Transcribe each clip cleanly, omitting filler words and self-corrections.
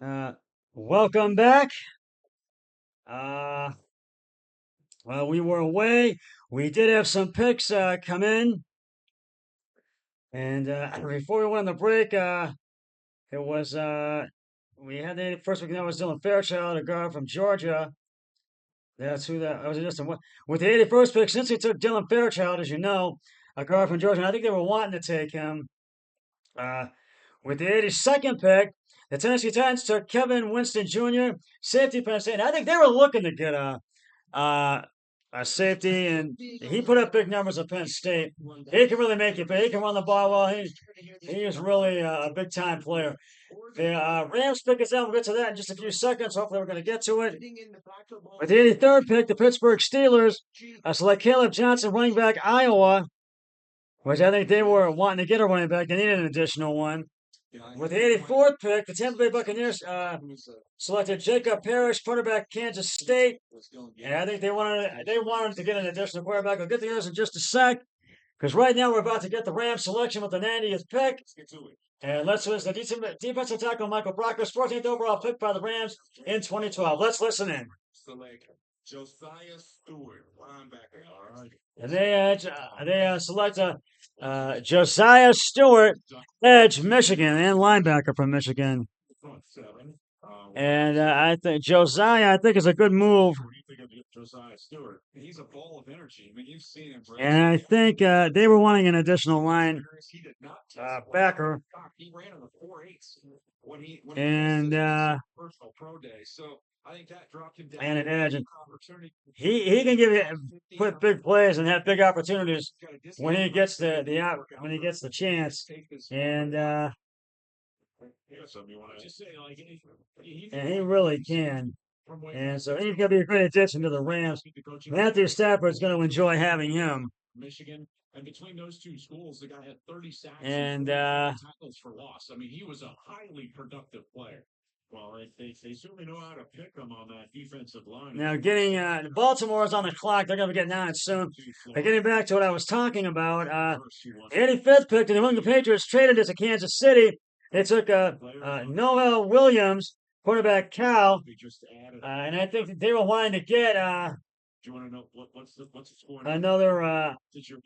Uh, Welcome back. Uh, well, we were away. We did have some picks come in, and before we went on the break, it was we had the first week that was Dylan Fairchild, a guard from Georgia. That's who that was. Just with the 81st pick, since he took Dylan Fairchild, as you know, a guard from Georgia, and I think they were wanting to take him. Uh, with the 82nd pick, the Tennessee Titans took Kevin Winston Jr., safety Penn State. And I think they were looking to get uh, a safety, and he put up big numbers at Penn State. He can really make it, but he can run the ball well. He is really a big time player. The Rams pick us out. We'll get to that in just a few seconds. Hopefully, we're going to get to it. With the 83rd pick, the Pittsburgh Steelers select Caleb Johnson, running back, Iowa, which I think they were wanting to get a running back. They needed an additional one. With the 84th pick, the Tampa Bay Buccaneers selected Jacob Parrish, quarterback, Kansas State. And I think they wanted to get an additional quarterback. I'll get to yours in just a sec, because right now we're about to get the Rams selection with the 90th pick. And let's listen to defensive tackle Michael Brockers, 14th overall pick by the Rams in 2012. Let's listen in. Josiah Stewart, linebacker. All right. And they select Josiah Stewart, edge, Michigan, and linebacker from Michigan. And I think Josiah, I think, is a good move. Josiah Stewart. He's a ball of energy. I mean, you've seen him. And I think they were wanting an additional line backer. He ran on the 4.8s and personal pro day. So I think that dropped him down. And an edge. And he can put big plays and have big opportunities when he gets the chance. And he really can. And so he's going to be a great addition to the Rams. Matthew Stafford's going to enjoy having him. Michigan. And between those two schools, the guy had 30 sacks and tackles for loss. I mean, he was a highly productive player. Well, they certainly know how to pick them on that defensive line. Now, getting Baltimore's on the clock. They're going to be getting on it soon. But getting back to what I was talking about, 85th pick, the New England Patriots traded it to Kansas City. They took Noel Williams, quarterback Cal, and I think they were wanting to get do you want to know what's the score? Another.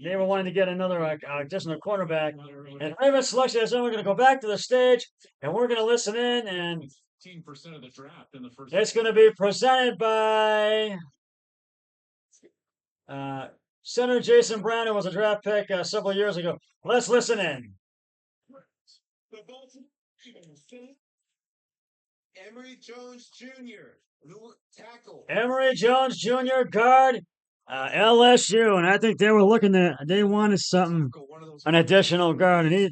They were wanting to get another additional quarterback. And Ravens selection is then we're going to go back to the stage and we're going to listen in. And 15% of the draft in the first. It's going to be presented by Senator Jason Brown, who was a draft pick several years ago. Let's listen in. Emory Jones Jr. Tackle. Emory Jones Jr. guard, LSU, and I think they wanted something, an additional guard, and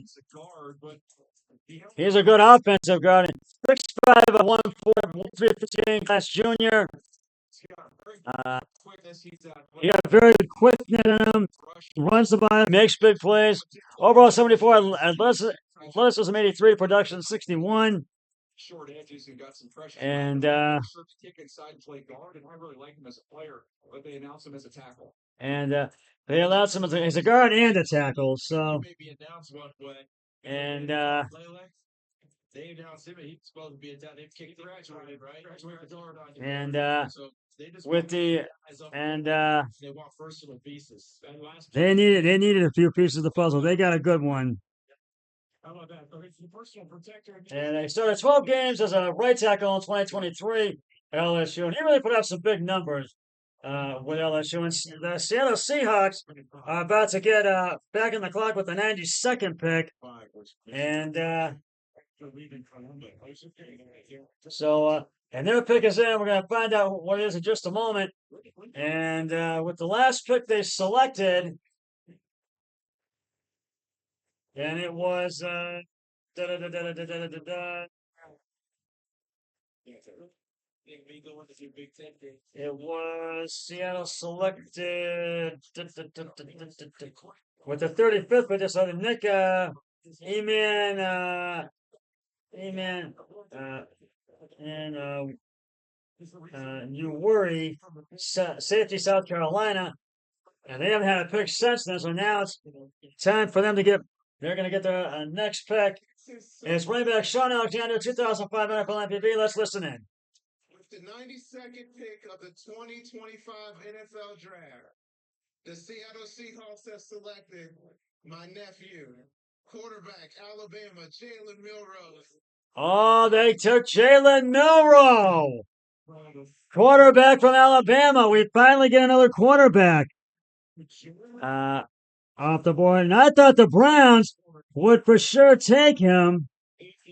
he's a good offensive guard. 6'5", 115 class junior. He got very good quickness in him. Runs the ball, makes big plays. Overall 74, athleticism 83, production 61. Short edges and got some pressure. And kick inside and play guard, and I really like him as a player, but they announced him as a tackle. And they announced him as a guard and a tackle. So maybe announced one way. And they announced him he's supposed to be a tackle. They kicked graduated, right? And with the and they want versatile pieces. They needed a few pieces of the puzzle. They got a good one. How about that? And they started 12 games as a right tackle in 2023 at LSU, and he really put up some big numbers with LSU. And the Seattle Seahawks are about to get back in the clock with the 92nd pick, and and their pick is in. We're going to find out what it is in just a moment. And with the last pick they selected. And it was it was Seattle selected with the 35th, but just Nick Eman and you worry safety South Carolina, and they haven't had a pick since then. So now it's time for them to get. They're going to get their next pick. And it's running back Sean Alexander, 2005 NFL MVP. Let's listen in. With the 92nd pick of the 2025 NFL Draft, the Seattle Seahawks have selected my nephew, quarterback, Alabama, Jalen Milroe. Oh, they took Jalen Milroe, quarterback from Alabama. We finally get another quarterback off the board. And I thought the Browns would for sure take him.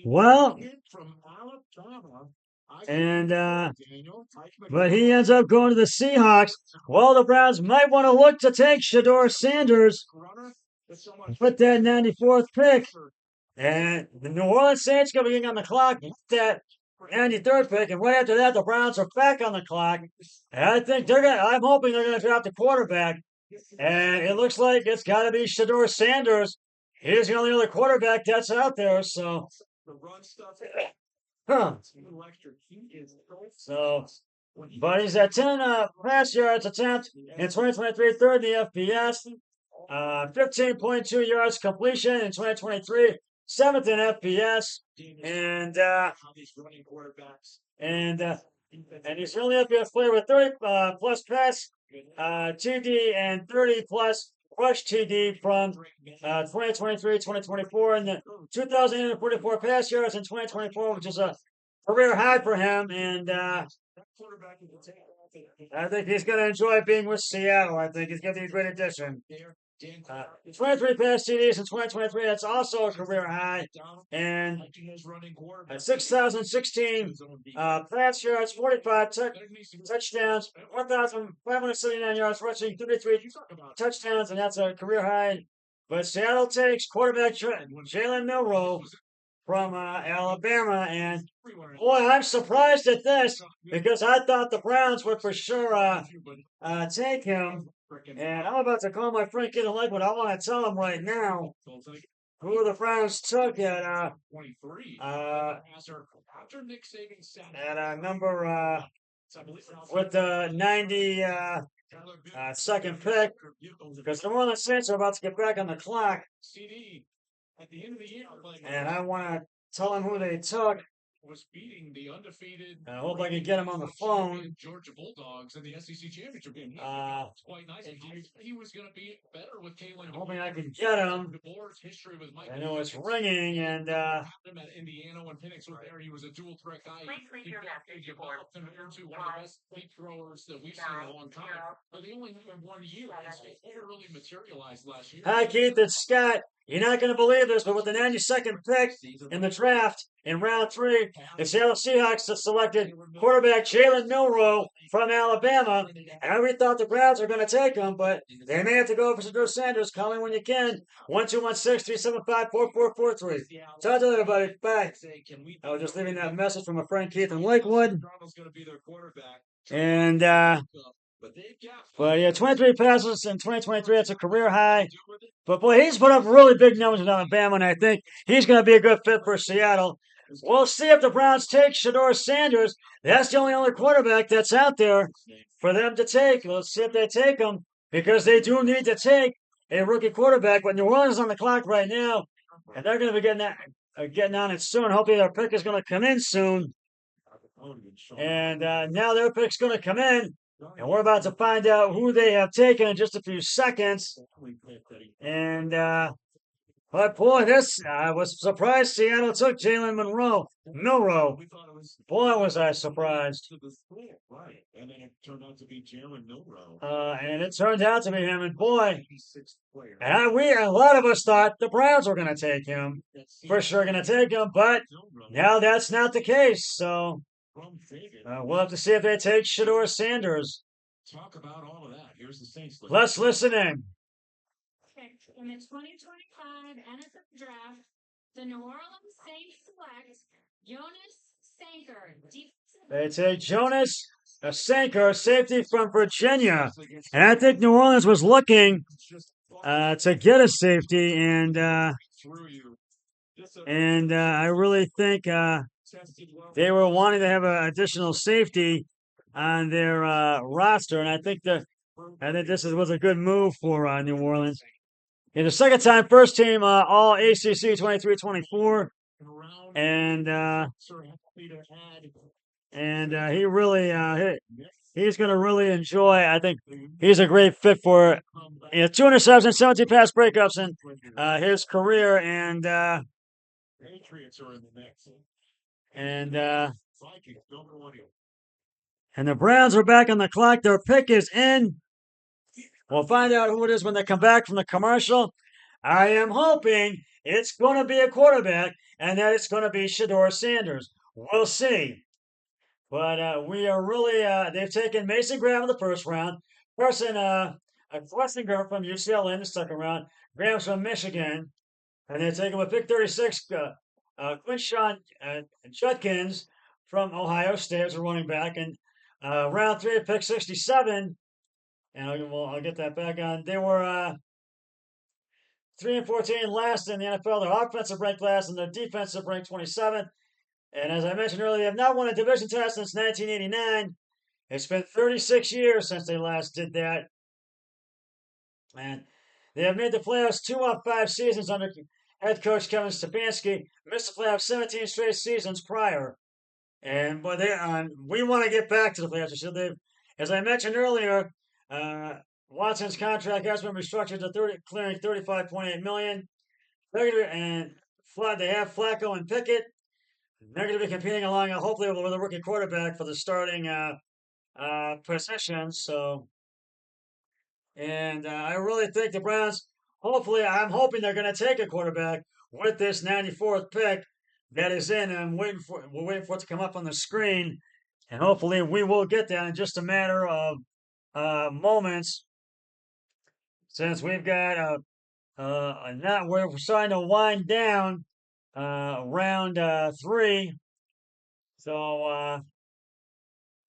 Well, and but he ends up going to the Seahawks. Well, the Browns might want to look to take Shedeur Sanders with that 94th pick. And the New Orleans Saints going to be getting on the clock with that 93rd pick. And right after that, the Browns are back on the clock. And I think I'm hoping they're going to draft the quarterback. And it looks like it's got to be Shedeur Sanders. He's the only other quarterback that's out there. So, so, but he's at 10 pass yards attempt in 2023, third in the FBS. 15.2 yards completion in 2023, seventh in FBS, and he's the only FBS player with 30 plus pass TD and 30 plus rush TD from 2023, 2024, and the 2,044 pass yards in 2024, which is a career high for him, and I think he's going to enjoy being with Seattle. I think he's going to be a great addition. 23 pass TDs in 2023. That's also a career high. And 6,016 pass yards, 45 touchdowns, 1,579 yards rushing, 33 touchdowns, and that's a career high. But Seattle takes quarterback Jalen Milroe from Alabama, and boy, I'm surprised at this because I thought the Browns would for sure take him. And I'm about to call my friend Kid Lakewood. I want to tell him right now who the Browns took at number with the 90 second pick, because the New Orleans Saints are about to get back on the clock. And I want to tell him who they took. Was beating the undefeated. I hope I can get him on the phone. Georgia Bulldogs in the SEC championship game. Quite nice. He was going to be better with Kalen. Hoping I can get him. I know it's ringing, and at Indiana when Penix was there, he was a dual threat guy. He developed him into one of the best deep throwers that we've seen in a long time. But they only had 1 year. It really materialized last year. Hi, Keith. It's Scott. You're not going to believe this, but with the 92nd pick in the draft in round 3, the Seattle Seahawks have selected quarterback Jalen Milroe from Alabama. And I really thought the Browns were going to take him, but they may have to go for Shedeur Sanders. Call me when you can. 1-216-375-4443. Talk to you later, buddy. Bye. I was just leaving that message from a friend, Keith in Lakewood. And, but yeah, 23 passes in 2023. That's a career high. But boy, he's put up really big numbers in Alabama, and I think he's going to be a good fit for Seattle. We'll see if the Browns take Shedeur Sanders. That's the only other quarterback that's out there for them to take. Let's see if they take him, because they do need to take a rookie quarterback. But New Orleans is on the clock right now, and they're going to be getting on it soon. Hopefully their pick is going to come in soon. And now their pick's going to come in. And we're about to find out who they have taken in just a few seconds. And, but boy, I was surprised Seattle took Jalen Milroe. Boy, was I surprised. And then it turned out to be Jalen Milroe. And it turned out to be him. And boy, and a lot of us thought the Browns were going to take him. For sure going to take him. But now that's not the case. So we'll have to see if they take Shedeur Sanders. Talk about all of that. Here's the Saints. Let's listen in. In the 2025 NFL Draft, the New Orleans Saints select Jonas Sanker. They take Jonas Sanker, safety from Virginia. And I think New Orleans was looking to get a safety, and I really think they were wanting to have an additional safety on their roster, and I think this was a good move for New Orleans. In the second time, first team All ACC 23-24. and he really he's going to really enjoy. I think he's a great fit for 2 interceptions, 17 pass breakups in his career, and the Browns are back on the clock. Their pick is in. We'll find out who it is when they come back from the commercial. I am hoping it's going to be a quarterback and that it's going to be Shedeur Sanders. We'll see. But we are really, they've taken Mason Graham in the first round, Schlesinger from UCLA in the second round, Graham's from Michigan, and they're taking with pick 36, Quinshawn Judkins from Ohio State as a running back, and round 3 pick 67, and I'll get that back on. They were 3 and 14 last in the NFL. Their offensive ranked last, and their defensive ranked 27th. And as I mentioned earlier, they have not won a division title since 1989. It's been 36 years since they last did that. And they have made the playoffs 2 out of 5 seasons under head coach Kevin Stefanski. Missed the playoffs 17 straight seasons prior. And but we want to get back to the playoffs. So as I mentioned earlier, Watson's contract has been restructured to clearing $35.8 million. And they have Flacco and Pickett. They're going to be competing along, hopefully, with a rookie quarterback for the starting position. So, and I really think the Browns. Hopefully, I'm hoping they're going to take a quarterback with this 94th pick that is in. And we're waiting for it to come up on the screen, and hopefully, we will get that in just a matter of moments. Since we've got we're starting to wind down round 3. So,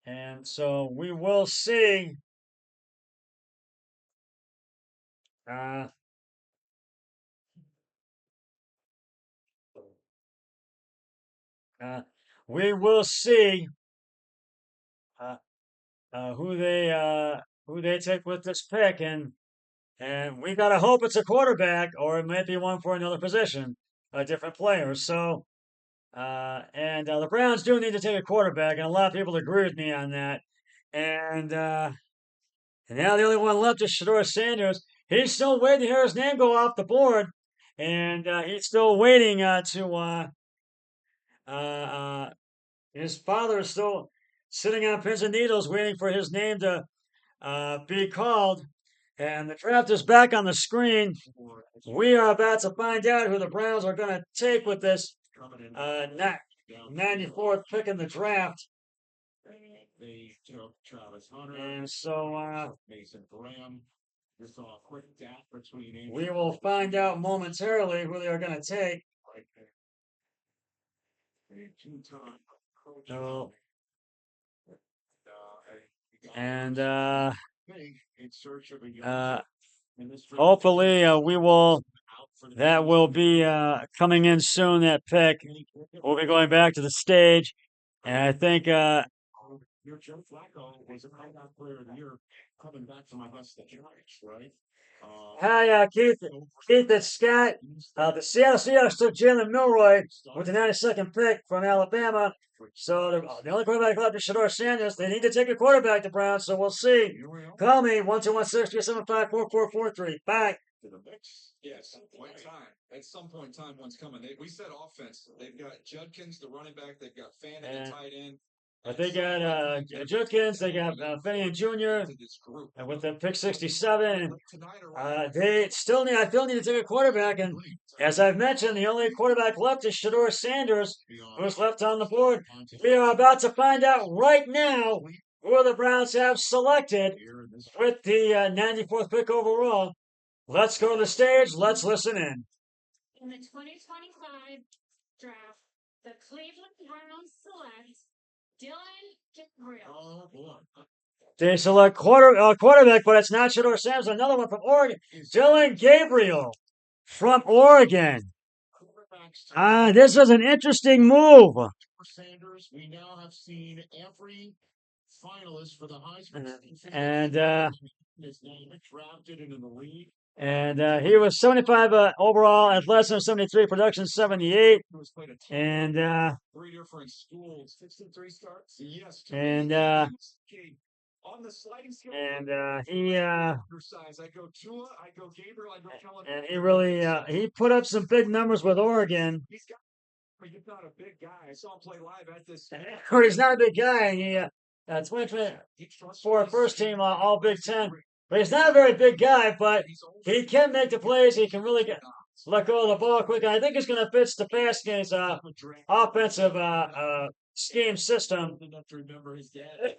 and so we will see. We will see who they take with this pick, and we gotta hope it's a quarterback, or it might be one for another position, a different player. So. The Browns do need to take a quarterback, and a lot of people agree with me on that. And now the only one left is Shedeur Sanders. He's still waiting to hear his name go off the board, and he's still waiting his father is still sitting on pins and needles, waiting for his name to be called. And the draft is back on the screen. We are about to find out who the Browns are going to take with this 94th pick in the draft. They took Travis Hunter, and so Mason Graham. We will find out momentarily who they are going to take. So, and hopefully we will. That will be coming in soon. That pick. We'll be going back to the stage, and I think Joe Flacco was a comeback player of the year coming back from Augusta, right? Hi, Keith. It's Scott. The Seattle Seahawks took Jalen Milroy with the 92nd pick from Alabama. So the only quarterback left is Shedeur Sanders. They need to take a quarterback, the Browns. So we'll see. Call me 1-2-1-6-3-7-5-4-4-4-3. Bye. Yes, at some point in time, one's coming. We said offense. They've got Judkins, the running back. They've got Fannin, the tight end. But they got Judkins, they got Fannin Jr. And with the pick 67. They still need to take a quarterback. And as I've mentioned, the only quarterback left is Shedeur Sanders, who's left on the board. We are about to find out right now who the Browns have selected with the 94th pick overall. Let's go to the stage. Let's listen in. In the 2025 draft, the Cleveland Browns select Dillon Gabriel. Oh, boy. They select quarterback, but it's not Shedeur Sanders. Another one from Oregon. Dillon Gabriel from Oregon. This is an interesting move. Sanders, we now have seen every finalist for the Heisman. And his name drafted into the league. And he was 75 overall, athleticism 73, production 78. He was played a team And 3 different schools, 63 starts. Yes, to And, me, he's king. On the sliding scale, he exercise. I go Tua, I go Gabriel, I go Kellen. and he really he put up some big numbers with Oregon. He's got, but he's not a big guy. I saw him play live at this. Or he's not a big guy. He 2024 He trusts first team All Big Ten. But he's not a very big guy, but he can make the plays. He can really let go of the ball quick. I think he's going to fit Stefanski's offensive scheme system.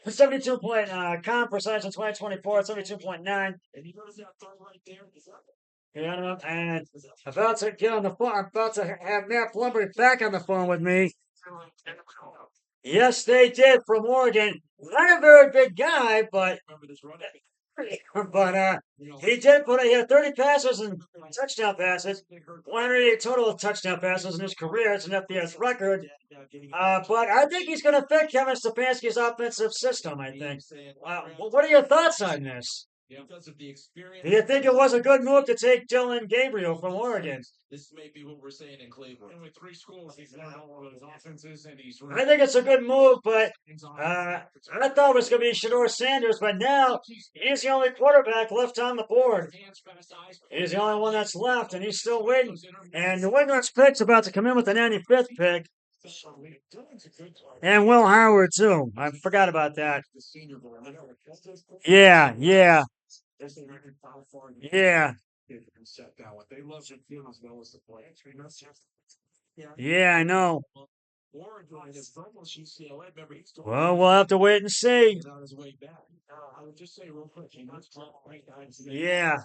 72 point com percentage in 2024, 72.9. And he knows that throw right there. Yeah, and about to get on the phone. I'm about to have Matt Plumber back on the phone with me. Yes, they did from Oregon. Not a very big guy, but Remember this run? he did he had 30 passes and touchdown passes, 108 total touchdown passes in his career. It's an FBS record. But I think he's going to fit Kevin Stefanski's offensive system, I think. What are your thoughts on this? Because of the experience. Do you think it was a good move to take Dylan Gabriel from Oregon? This may be what we're saying in Cleveland. And with 3 schools, he's learned all of those offenses, and he's. I think it's a good move, but I thought it was going to be Shedeur Sanders, but now he's the only quarterback left on the board. He's the only one that's left, and he's still waiting. And New England's pick's about to come in with the 95th pick. And Will Howard, too. I forgot about that. Yeah. Yeah. Yeah, I know. Well, we'll have to wait and see. Yeah.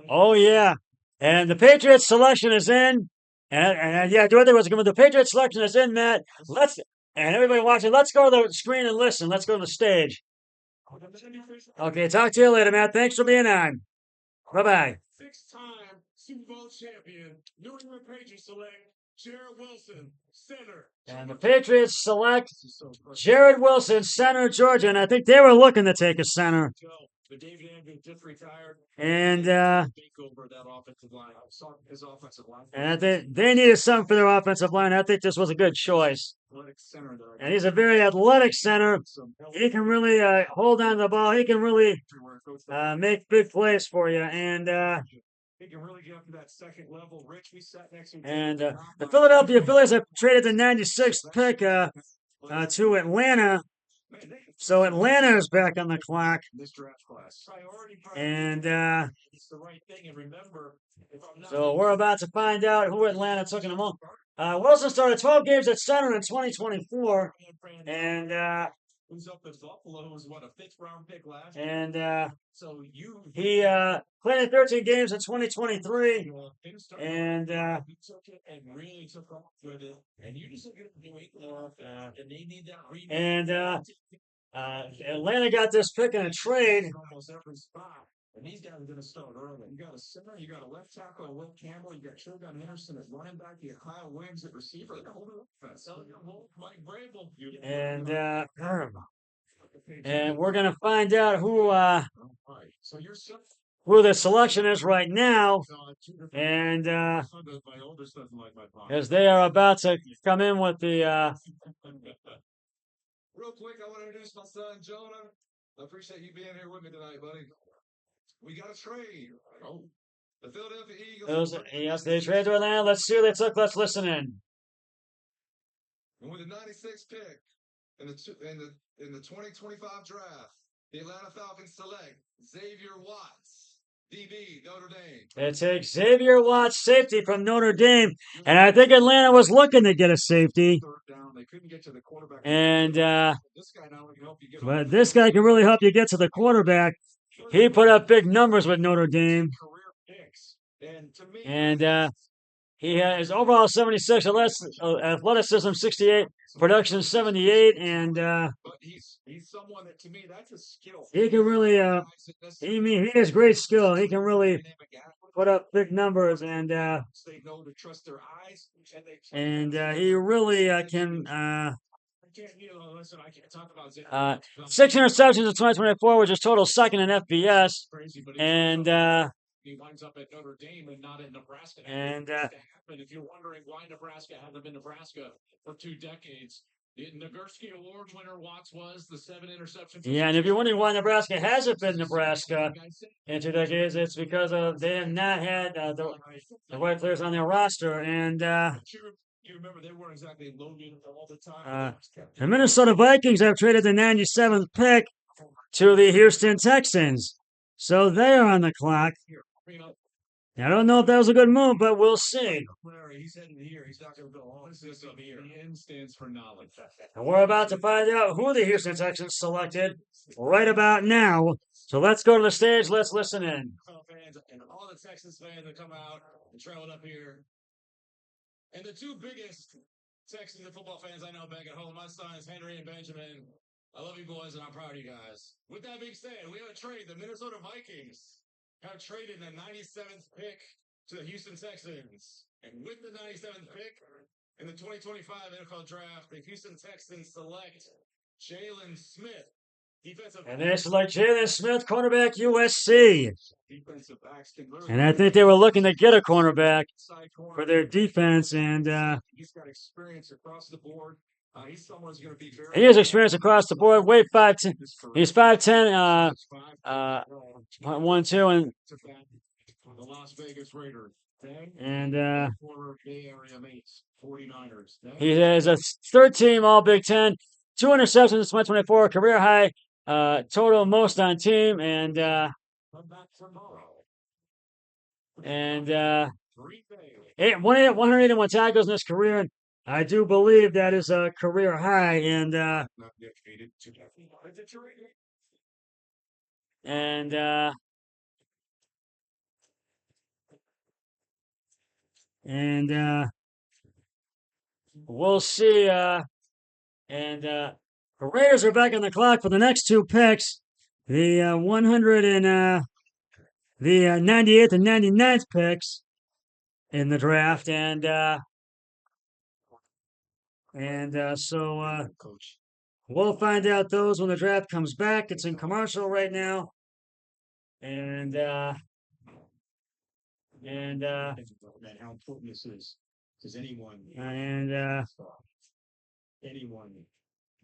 Oh, yeah. And the Patriots selection is in. And yeah, do I think what's going to the Patriots selection is in, Matt. And everybody watching, let's go to the screen and listen. Let's go to the stage. Okay, talk to you later, Matt. Thanks for being on. Bye-bye. 6-time Super Bowl champion, New England Patriots select Jared Wilson, center. And the Patriots select Jared Wilson, center, Georgia. And I think they were looking to take a center. But David Andrews just retired. And Take over that offensive line. His offensive line. and I think they needed something for their offensive line. I think this was a good choice. And he's a very athletic center. He can really hold on to the ball. He can really make big plays for you. And he can really get up to that second level. Rich, we sat next to him. and the Philadelphia Phillies have traded the 96th pick to Atlanta. So Atlanta is back on the clock. This draft class. And It's the right thing. And remember, so we're about to find out who Atlanta took in a moment. Wilson started 12 games at center in 2024. And who's up in Buffalo was what, a 5th round pick last year. and So you he played in 13 games in 2023. And he took it and really took off with it. And you just look at New England, and they need that rebound. and Atlanta got this pick in a trade. Almost every spot. And these guys are going to start early. You got a center, you got a left tackle, Will Campbell, you got Shogun Anderson at running back, you got Kyle Williams at receiver. They got a whole new offense. Mike Vrabel. And we're gonna find out So you're who the selection is right now. And my oldest doesn't like my pocket. as they are about to come in with the Real quick, I want to introduce my son, Jonah. I appreciate you being here with me tonight, buddy. We got a trade. Oh, the Philadelphia Eagles. yes, they traded to Atlanta. Let's see who they took. Let's listen in. And with the 96th pick in the 2025 draft, the Atlanta Falcons select Xavier Watts, DB, Notre Dame. They take Xavier Watts, safety from Notre Dame, and I think Atlanta was looking to get a safety. Third down, they couldn't get to the quarterback. And This guy now can help you get but this guy can really help you get to the quarterback. He put up big numbers with Notre Dame. career picks. And to me, And he has overall 76, athleticism 68, production 78, and but he's someone that to me that's a skill. he can really he has great skill. He can really put up big numbers, and They know to trust their eyes, and they he really can Listen, I can't talk about 6 interceptions in 2024, which is total second in FBS. crazy, but And he winds up at Notre Dame and not at Nebraska. And if you're wondering why Nebraska hasn't been Nebraska for 2 decades, the Nagurski Award winner Watts was the 7 interceptions. yeah, and if you're wondering why Nebraska hasn't been Nebraska in 2 decades, it's because they have not had the right players on their roster. And you remember they weren't exactly loaded all the time. the Minnesota Vikings have traded the 97th pick to the Houston Texans, so they are on the clock. I don't know if that was a good move, but we'll see. He's heading here. He's not going to go on. This up here. The N stands for knowledge. And we're about to find out who the Houston Texans selected right about now. So let's go to the stage. Let's listen in. Fans and all the Texans fans that come out and traveled up here. And the 2 biggest Texans and football fans I know back at home, my sons, Henry and Benjamin. I love you boys and I'm proud of you guys. With that being said, we have a trade. The Minnesota Vikings have traded the 97th pick to the Houston Texans. And with the 97th pick in the 2025 NFL Draft, the Houston Texans select Jalen Smith, defensive And they select Jalen Smith, cornerback, USC. Defensive backs can And I think they were looking to get a cornerback for their defense. And he's got experience across the board. He's someone who's going to be very. he has experience across the board. Weight 5'10". He's 5'10", 1-2, and the Las Vegas Raiders. And Former Bay Area mates, 49ers. he has a third team All Big Ten, 2 interceptions in 2024, career high, total most on team, and 181 tackles in his career. And I do believe that is a career high, and we'll see. The Raiders are back on the clock for the next 2 picks, the 100 and the 98th and 99th picks in the draft, and so we'll find out those when the draft comes back. It's in commercial right now, and how important this is. Does anyone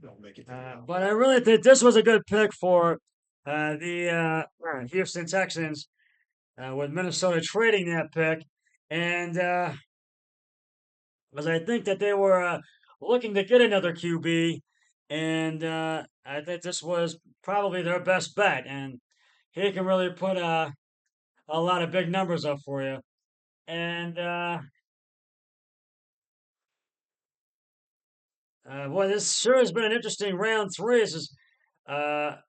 don't make it? But I really think this was a good pick for the Houston Texans, with Minnesota trading that pick, and because I think that they were looking to get another QB, and I think this was probably their best bet, and he can really put a lot of big numbers up for you, and boy, this sure has been an interesting round 3. This is, but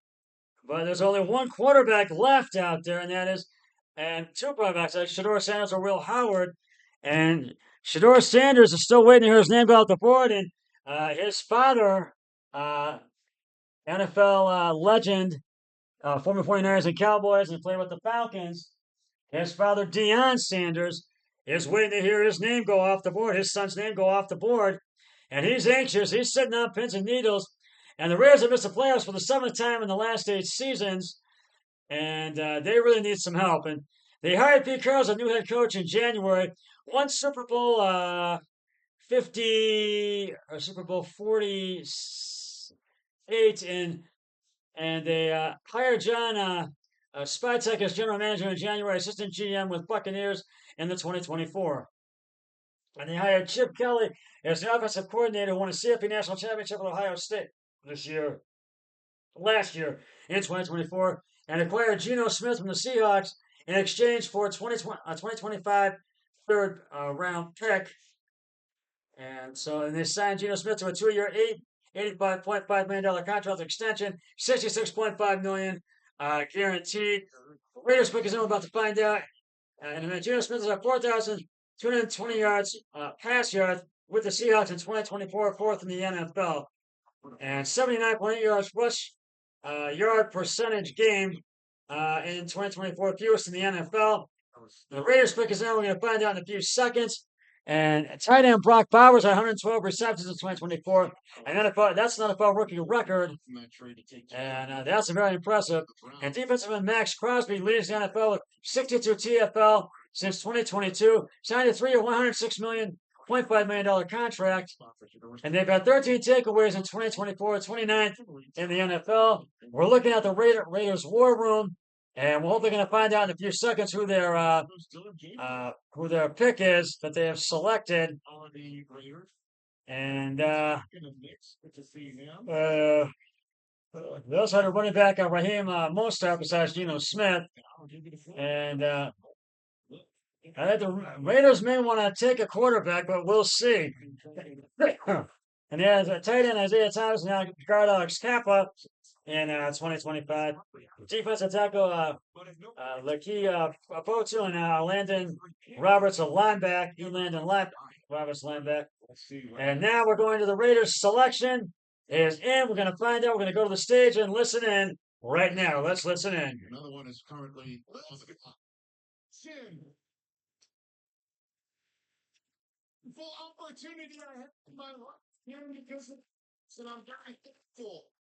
there's only one quarterback left out there, and that is, and 2 quarterbacks, like Shedeur Sanders or Will Howard, and Shedeur Sanders is still waiting to hear his name go out the board, and his father, NFL legend, former 49ers and Cowboys, and played with the Falcons. His father, Deion Sanders, is waiting to hear his name go off the board, his son's name go off the board, and he's anxious. He's sitting on pins and needles, and the Raiders have missed the playoffs for the 7th time in the last 8 seasons, and they really need some help. And they hired Pete Carroll as a new head coach in January, won Super Bowl 50 or Super Bowl 48, and they hired John Spytek as general manager in January, assistant GM with Buccaneers in the 2024. And they hired Chip Kelly as the offensive coordinator, who won a CFP National Championship at Ohio State last year in 2024, and acquired Geno Smith from the Seahawks in exchange for a 2025 third round pick. And they signed Geno Smith to a 2-year, $85.5 million contract extension, $66.5 million guaranteed. Raiders pick is about to find out. And then Geno Smith is at 4,220 yards pass yards with the Seahawks in 2024, 4th in the NFL, and 79.8 yards rush yard percentage game in 2024, fewest in the NFL. The Raiders pick is now. We're going to find out in a few seconds. And tight end Brock Bowers had 112 receptions in 2024. And that's an NFL rookie record. And that's very impressive. And defensive end Max Crosby leads the NFL with 62 TFL since 2022. Signed a 3-year, $106 million, $0.5 million contract. And they've had 13 takeaways in 2024, 29th in the NFL. We're looking at the Raiders war room. And we're hopefully going to find out in a few seconds who their pick is that they have selected. And they also had a running back on Raheem Mostert besides Geno Smith. And I think the Raiders may want to take a quarterback, but we'll see. And he has a tight end Isaiah Thomas now guard Alex Kappa in 2025. Defensive tackle Laki Apotu and Landon Roberts a linebacker. Roberts linebacker. And now we're going to the Raiders selection is in. We're going to find out. We're going to go to the stage and listen in right now. Let's listen in. Another one is currently full opportunity I have in my life here because and I'm very thankful.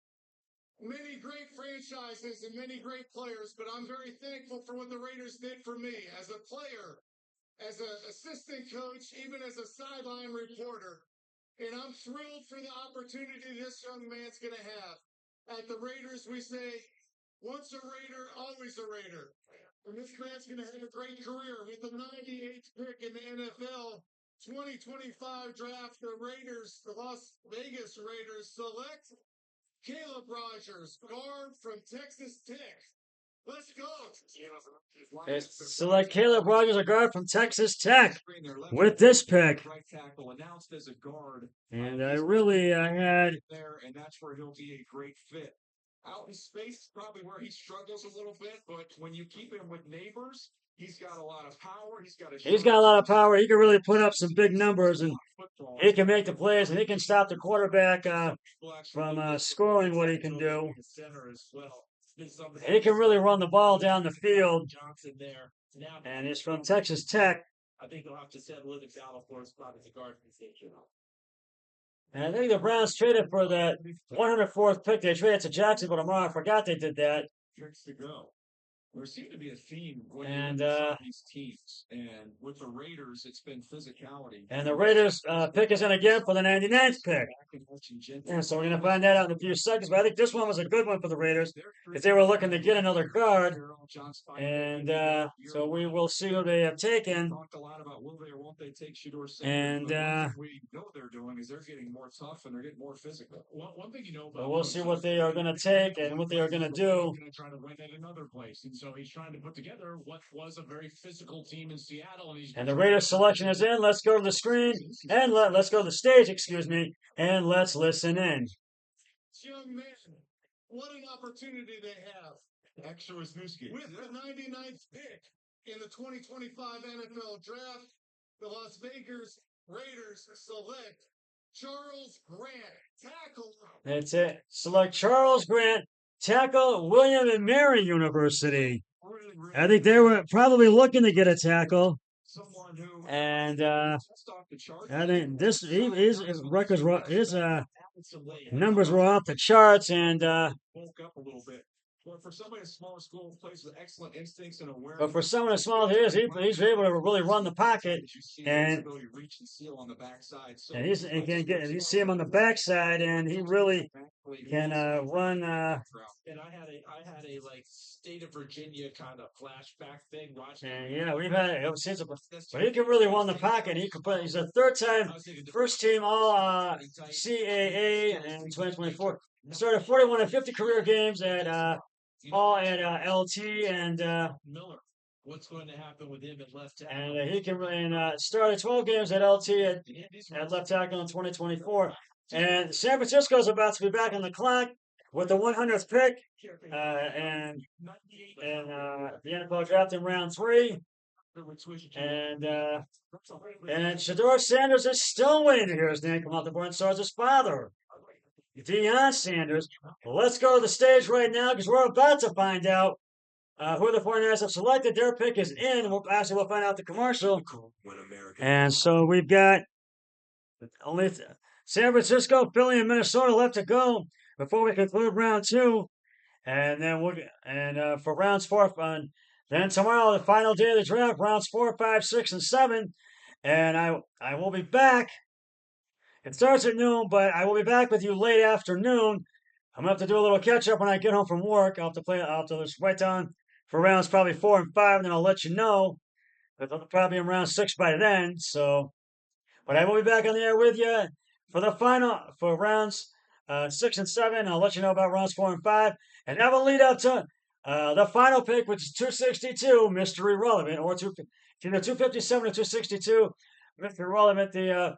Many great franchises and many great players, but I'm very thankful for what the Raiders did for me as a player, as an assistant coach, even as a sideline reporter. And I'm thrilled for the opportunity this young man's going to have. At the Raiders, we say, once a Raider, always a Raider. And this man's going to have a great career with the 98th pick in the NFL 2025 draft. The Raiders, the Las Vegas Raiders, select Caleb Rogers, guard from Texas Tech. Let's go. Select Caleb Rogers, a guard from Texas Tech, with this pick. And I really had there, and that's where he'll be a great fit. Out in space, probably where he struggles a little bit, but when you keep him with neighbors, he's got a lot of power. He's got a lot of power. He can really put up some big numbers, and he can make the plays, and he can stop the quarterback from scoring what he can do. He can really run the ball down the field, and he's from Texas Tech. I think he'll have to settle in battle for his spot as a guard position. And I think the Browns traded for that 104th pick. They traded to Jacksonville tomorrow. I forgot they did that. Tricks to go. There seems to be a theme when And these teams, and with the Raiders, it's been physicality. And the Raiders pick is in again for the 99th pick. And so we're going to find that out in a few seconds. But I think this one was a good one for the Raiders because they were looking to get another guard. And so we will see who they have taken. Talked a lot about will they or won't they take Shedeur Sanders. And we know they're doing is they're getting more tough and they're getting more physical. One thing you know about we'll see what they are going to take and what they are going to do. Going to try to win at another place, and so he's trying to put together what was a very physical team in Seattle. And the Raiders selection is in. Let's go to the screen and let's go to the stage, excuse me, and let's listen in. Young man, what an opportunity they have. Extra Wisniewski. With the 99th pick in the 2025 NFL Draft, the Las Vegas Raiders select Charles Grant, tackle. That's it. Select Charles Grant, tackle, William and Mary University. I think they were probably looking to get a tackle. And I think his records were, his numbers were off the charts, and woke up a little bit. But for somebody in a smaller school, plays with excellent instincts and awareness. But for someone as small as he is, he's able to really run the pocket, and you see him on the backside, and he really can run. And I had a like state of Virginia kind of flashback thing watching. And yeah, we've had it since, but he can really run the pocket. He could put. He's a first team All CAA in 2024. He started 41 and 50 career games at LT and Miller. What's going to happen with him at left tackle? And he can started 12 games at LT at left tackle in 2024. And San Francisco is about to be back on the clock with the 100th pick and the NFL draft in round 3. And Shedeur Sanders is still waiting to hear his name come out the board, and so is his father, Deion Sanders. Well, let's go to the stage right now because we're about to find out who the 49ers have selected. Their pick is in. We'll find out the commercial. And so we've got only San Francisco, Philly, and Minnesota left to go before we conclude round 2. And then for rounds 4 then tomorrow, the final day of the draft, rounds 4, 5, 6, and 7. And I will be back. It starts at noon, but I will be back with you late afternoon. I'm gonna have to do a little catch up when I get home from work. I'll have to just write down for rounds probably 4 and 5, and then I'll let you know. But I'll probably be in round 6 by then. So, but I will be back on the air with you for rounds 6 and 7. I'll let you know about rounds 4 and 5, and that will lead up to the final pick, which is 262, Mystery Relevant, or either 257 or 262, Mystery Relevant. The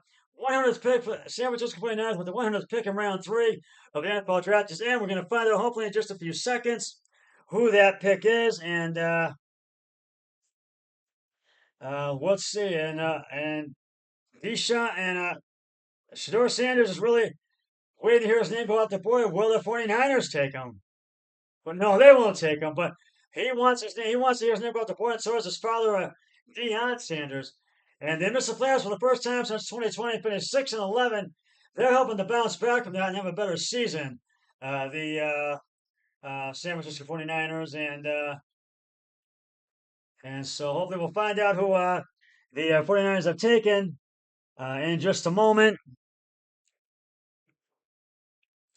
100th pick for San Francisco 49ers with the 100th pick in round 3 of the NFL draft is in. We're going to find out hopefully in just a few seconds who that pick is, and let's see. And Deshaun and Shedeur Sanders is really waiting to hear his name go out the board. Will the 49ers take him? But no, they won't take him. But he wants his name. He wants to hear his name go out the board, and so does his father, Deion Sanders. And they missed the playoffs for the first time since 2020, finished 6 and 11. They're hoping to bounce back from that and have a better season. The San Francisco 49ers, and so hopefully we'll find out who the 49ers have taken in just a moment.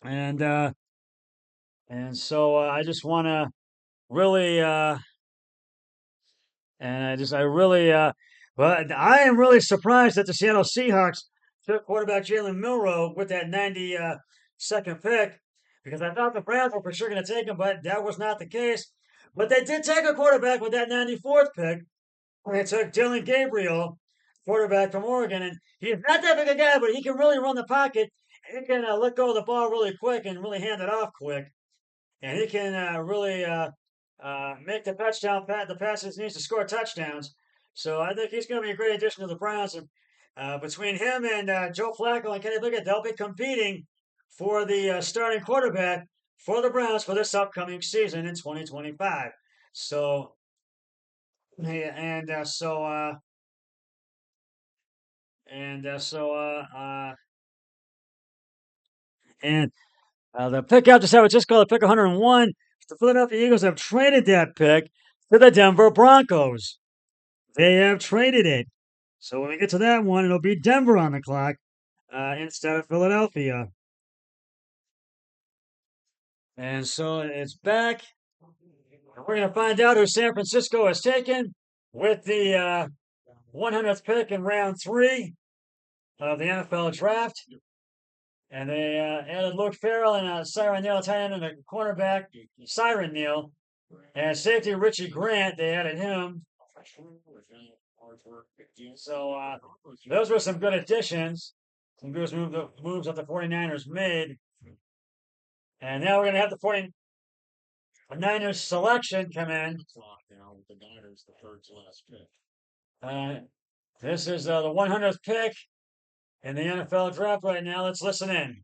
And so I just want to really well, I am really surprised that the Seattle Seahawks took quarterback Jalen Milroe with that 92nd pick, because I thought the Browns were for sure going to take him, but that was not the case. But they did take a quarterback with that 94th pick. They took Dylan Gabriel, quarterback from Oregon, and he's not that big a guy, but he can really run the pocket. He can let go of the ball really quick and really hand it off quick, and he can really make the the passes he needs to score touchdowns. So I think he's going to be a great addition to the Browns. And between him and Joe Flacco and Kenny Pickett, they'll be competing for the starting quarterback for the Browns for this upcoming season in 2025. So, yeah, and the pick after San Francisco, the pick 101, the Philadelphia Eagles have traded that pick to the Denver Broncos. They have traded it. So when we get to that one, it'll be Denver on the clock instead of Philadelphia. And so it's back. And we're going to find out who San Francisco has taken with the 100th pick in round 3 of the NFL draft. And they added Luke Farrell and Siren Neal, tight end, and a cornerback, Siren Neal. And safety Richie Grant, they added him. So those were some good additions. Some good moves that the 49ers made. And now we're going to have the 49ers selection come in. This is the 100th pick in the NFL draft right now. Let's listen in.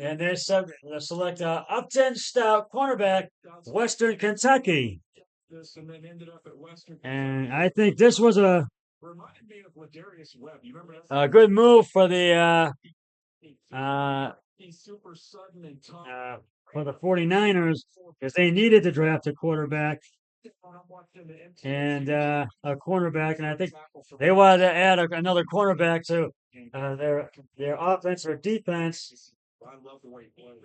And they select Upton Stout, cornerback, Western Kentucky. And I think this was a good move for the 49ers, because they needed to draft a quarterback and a cornerback, and I think they wanted to add another cornerback to their offense or defense. I love the way he played.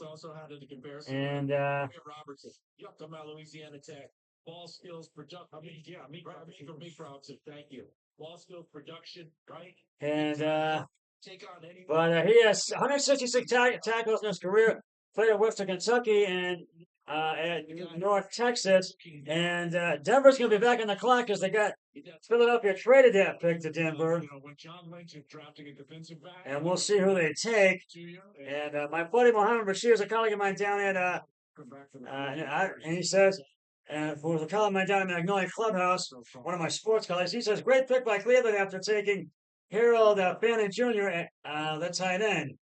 Also had the comparison. And Robertson, yup, come out Louisiana Tech. Ball skills, production. I mean, yeah, me for big props. Thank you. Ball skills, production, right? And take on any. But he has 166 tackles in his career. Played at Western Kentucky and at North Texas. And Denver's going to be back on the clock because they got Philadelphia traded that pick to Denver. When John Lynch is drafting a defensive back. And we'll see who they take. And my buddy Mohammed Bashir is a colleague of mine down at and he says, for the colleague of mine down at Magnolia Clubhouse, one of my sports colleagues, he says, great pick by Cleveland after taking Harold Fannin Jr., the tight end.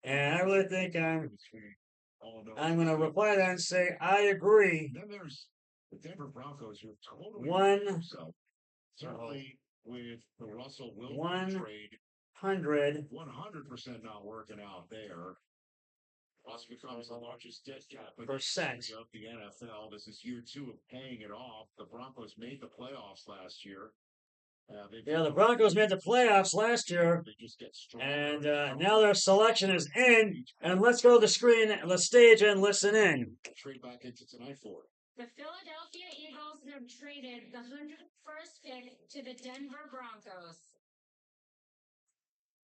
And I really think All those. I'm going to reply to that and say, I agree. Then there's the Denver Broncos who have totally One- so certainly with the Russell Wilson One- trade 100 100% not working out there. Plus becomes the largest debt cap in the percent. history of the NFL. This is year 2 of paying it off. The Broncos made the playoffs last year. Yeah, the Broncos made the playoffs last year, They just get stronger. and now their selection is in. And let's go to the screen, the stage, and listen in. Trade back into tonight for it. The Philadelphia Eagles have traded the 101st pick to the Denver Broncos.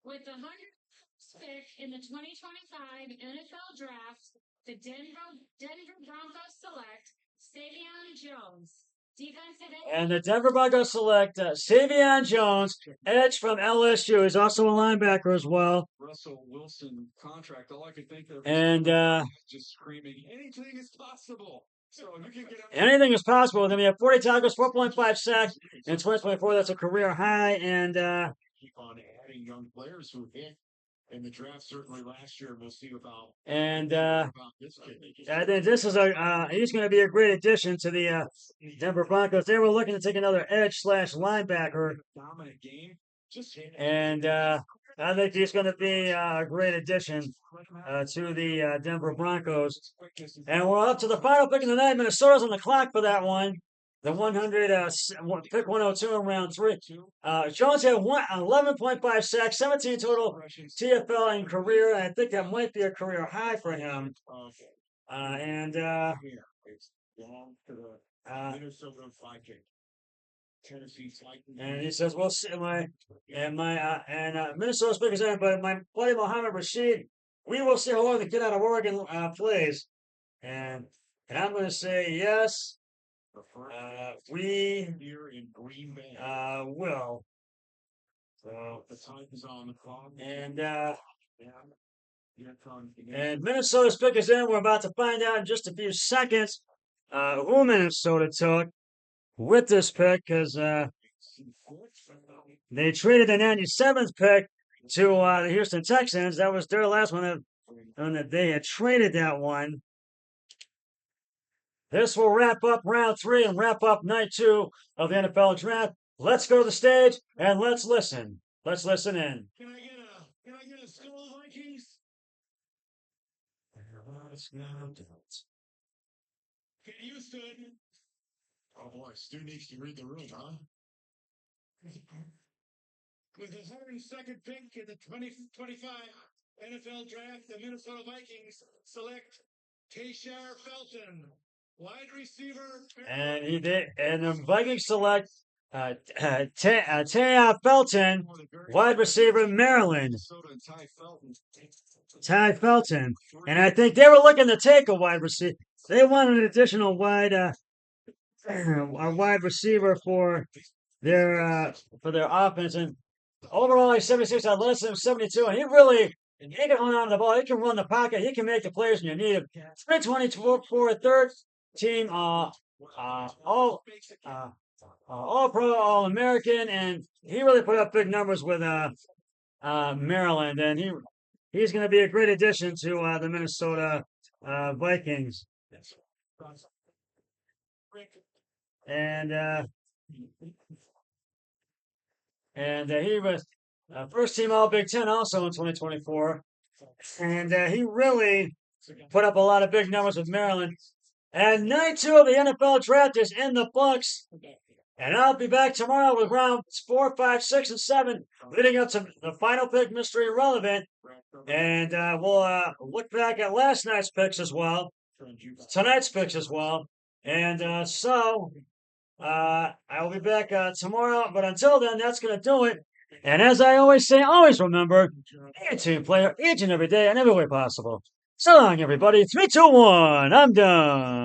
With the 101st pick in the 2025 NFL Draft, the Denver Broncos select Savion Jones, defensive end. And the Denver Broncos select Savion Jones, edge from LSU. He's also a linebacker as well. Russell Wilson contract. All I could think of And just screaming, anything is possible. So you can get out. anything is possible with him. He had 40 tackles, 4.5 sacks in 2024. That's a career high. And Keep on adding young players who hit in the draft certainly last year. We'll see about this kid. I think this is he's going to be a great addition to the Denver Broncos. They were looking to take another edge / linebacker, Dominant game. Just hit it. and I think he's going to be a great addition to the Denver Broncos. And we're up to the final pick of the night. Minnesota's on the clock for that one. The 100 pick 102 in round 3. Jones had 11.5 sacks, 17 total TFL in career. I think that might be a career high for him. And It's down to the Minnesota Vikings. Tennessee Titans. and he says, "We'll see." Minnesota's pick is in, but my buddy Mohammed Rashid, we will see how long the kid out of Oregon plays. And I'm going to say yes. The first We here in Green Bay. will. So, The Titans on the clock. and Here comes the and Minnesota's pick is in. We're about to find out in just a few seconds who Minnesota took with this pick, because they traded the 97th pick to the Houston Texans. That was their last one, and they had traded that one. This will wrap up round 3 and wrap up night 2 of the NFL Draft. Let's go to the stage and let's listen. Let's listen in. Can I get a Skull Vikings? Get Houston. Oh boy, Stu needs to read the room, huh? With the 102nd pick in the 2025 NFL Draft, the Minnesota Vikings select Tashar Felton, wide receiver. And he did. And the Vikings select Taya Felton, wide receiver, Maryland. Minnesota and Ty Felton. Ty Felton. And I think they were looking to take a wide receiver. They wanted an additional a wide receiver for their offense. And overall, he's 76 athleticism, 72, and he can hold on to the ball. He can run the pocket. He can make the plays when you need him. 324 third team, all pro, all American, and he really put up big numbers with Maryland, and he's going to be a great addition to the Minnesota Vikings. And he was first team All Big Ten also in 2024, and he really put up a lot of big numbers with Maryland. And night 2 of the NFL Draft is in the books. And I'll be back tomorrow with rounds 4, 5, 6, and 7, leading up to the final pick, Mystery Irrelevant. And we'll look back at last night's picks as well, tonight's picks as well. And so I will be back tomorrow. But until then, that's going to do it. And as I always say, always remember, be a team player each and every day and every way possible. So long, everybody. 3, 2, 1. I'm done.